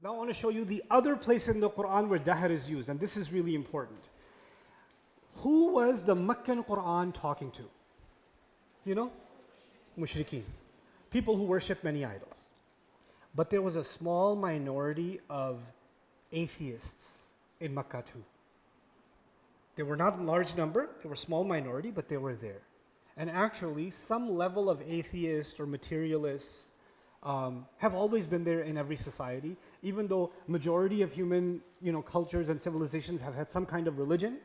Now I want to show you the other place in the Qur'an where dahr is used, and this is really important. Who was the Meccan Qur'an talking to? You know? Mushrikeen. People who worship many idols. But there was a small minority of atheists in Mecca too. They were not a large number, they were a small minority, but they were there. And actually, some level of atheists or materialists have always been there in every society, even though majority of human cultures and civilizations have had some kind of religion.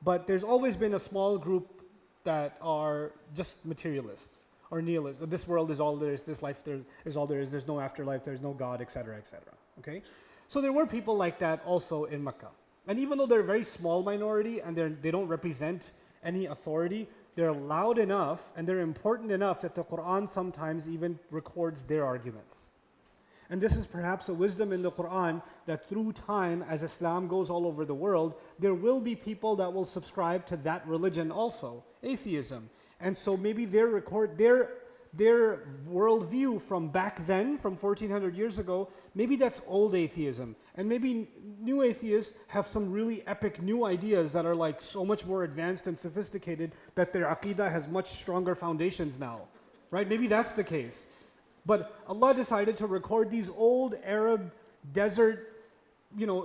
But there's always been a small group that are just materialists or nihilists. This world is all there is, this life is all there is, there's no afterlife, there's no God, etc., etc. Okay? So there were people like that also in Mecca. And even though they're a very small minority and they don't represent any authority, they're loud enough and they're important enough that the Qur'an sometimes even records their arguments. And this is perhaps a wisdom in the Qur'an that through time, as Islam goes all over the world, there will be people that will subscribe to that religion also, atheism. And so maybe their worldview from back then, from 1400 years ago, maybe that's old atheism. And maybe new atheists have some really epic new ideas that are like so much more advanced and sophisticated that their aqidah has much stronger foundations now. Right? Maybe that's the case. But Allah decided to record these old Arab desert,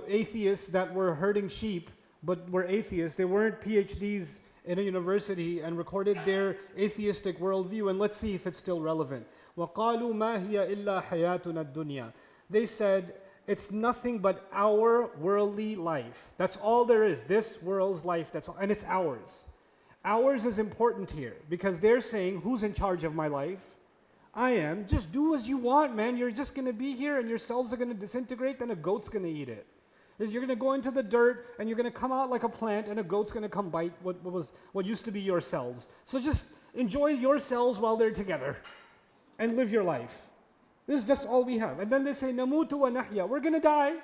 atheists that were herding sheep, but were atheists. They weren't PhDs in a university, and recorded their atheistic worldview. And let's see if it's still relevant. وَقَالُوا مَا هِيَ إِلَّا حَيَاتُنَا الدُّنْيَا. They said, it's nothing but our worldly life. That's all there is. This world's life, that's all, and it's ours. Ours is important here because they're saying, who's in charge of my life? I am. Just do as you want, man. You're just going to be here and your cells are going to disintegrate, then a goat's going to eat it. You're going to go into the dirt and you're going to come out like a plant and a goat's going to come bite what used to be your cells. So just enjoy your cells while they're together and live your life. This is just all we have. And then they say, namutu wa nahya. We're going to die.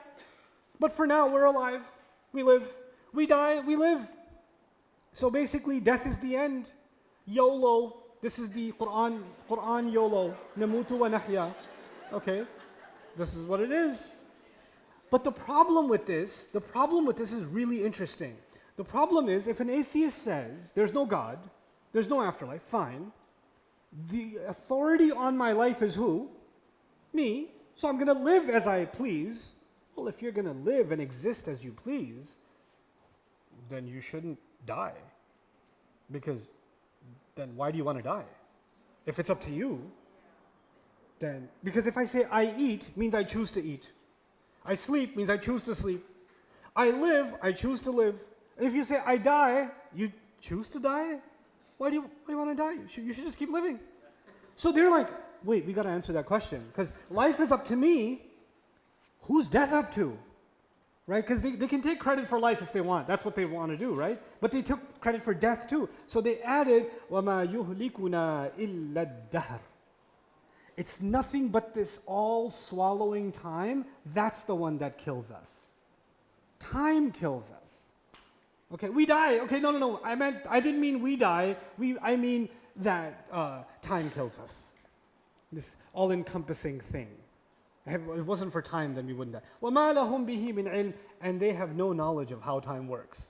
But for now, we're alive. We live. We die. We live. So basically, death is the end. YOLO. This is the Qur'an YOLO. Namutu wa nahya. Okay? This is what it is. But the problem with this is really interesting. The problem is, if an atheist says, there's no God, there's no afterlife, fine. The authority on my life is who? Me. So I'm going to live as I please. Well, if you're going to live and exist as you please, then you shouldn't die. Because then why do you want to die? If it's up to you, then, because if I say I eat, means I choose to eat. I sleep means I choose to sleep. I live, I choose to live. And if you say I die, you choose to die? Why do you want to die? You should just keep living. So they're like, wait, we got to answer that question. Because life is up to me. Who's death up to? Right? Because they can take credit for life if they want. That's what they want to do, right? But they took credit for death too. So they added, وَمَا يُهْلِكُنَا إِلَّا الدَّهْرِ. It's nothing but this all-swallowing time. That's the one that kills us. Time kills us. Okay, we die. Okay, no. I didn't mean we die. I mean that time kills us. This all-encompassing thing. If it wasn't for time, then we wouldn't die. وَمَا لَهُمْ بِهِ مِنْ عِلْمٍ. And they have no knowledge of how time works.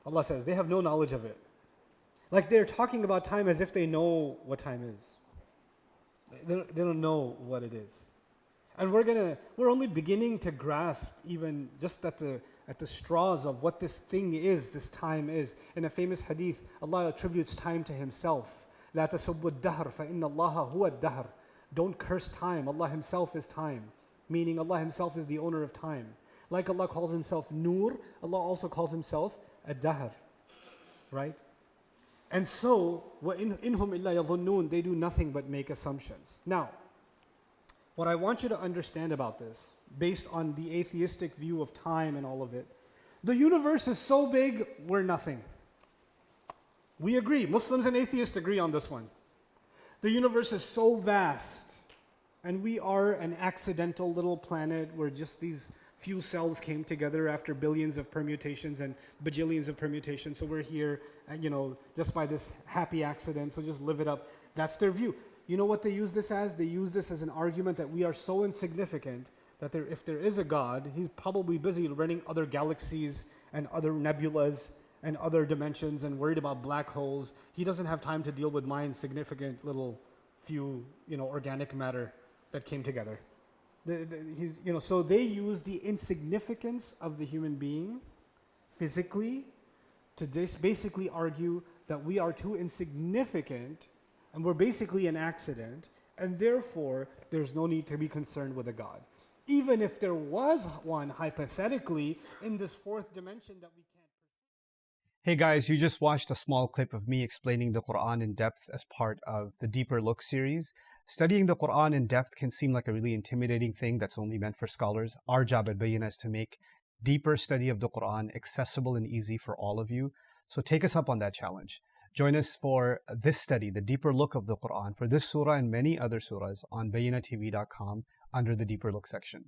Allah says they have no knowledge of it. Like they're talking about time as if they know what time is. They don't know what it is. And we're only beginning to grasp even just at the straws of what this thing is, this time is. In a famous hadith, Allah attributes time to Himself. لَا تَسُبُّ الدَّهْرَ فَإِنَّ اللَّهَ هُوَ الدَّهْرَ. Don't curse time. Allah Himself is time. Meaning Allah Himself is the owner of time. Like Allah calls Himself Nur, Allah also calls Himself Ad-Dahr. Right? And so, وَإِنْهُمْ إِلَّا يَظُنُّونَ. They do nothing but make assumptions. Now, what I want you to understand about this, based on the atheistic view of time and all of it, the universe is so big, we're nothing. We agree. Muslims and atheists agree on this one. The universe is so vast, and we are an accidental little planet where just these few cells came together after billions of permutations and bajillions of permutations. So we're here, just by this happy accident, so just live it up. That's their view. You know what they use this as? They use this as an argument that we are so insignificant that if there is a God, he's probably busy running other galaxies and other nebulas and other dimensions and worried about black holes. He doesn't have time to deal with my insignificant little few, organic matter that came together. So they use the insignificance of the human being physically to basically argue that we are too insignificant and we're basically an accident, and therefore there's no need to be concerned with a God. Even if there was one hypothetically in this fourth dimension that we can't. Hey guys, you just watched a small clip of me explaining the Qur'an in depth as part of the Deeper Look series. Studying the Qur'an in depth can seem like a really intimidating thing that's only meant for scholars. Our job at Bayyinah is to make deeper study of the Qur'an accessible and easy for all of you. So take us up on that challenge. Join us for this study, the Deeper Look of the Qur'an, for this surah and many other surahs on bayyinatv.com under the Deeper Look section.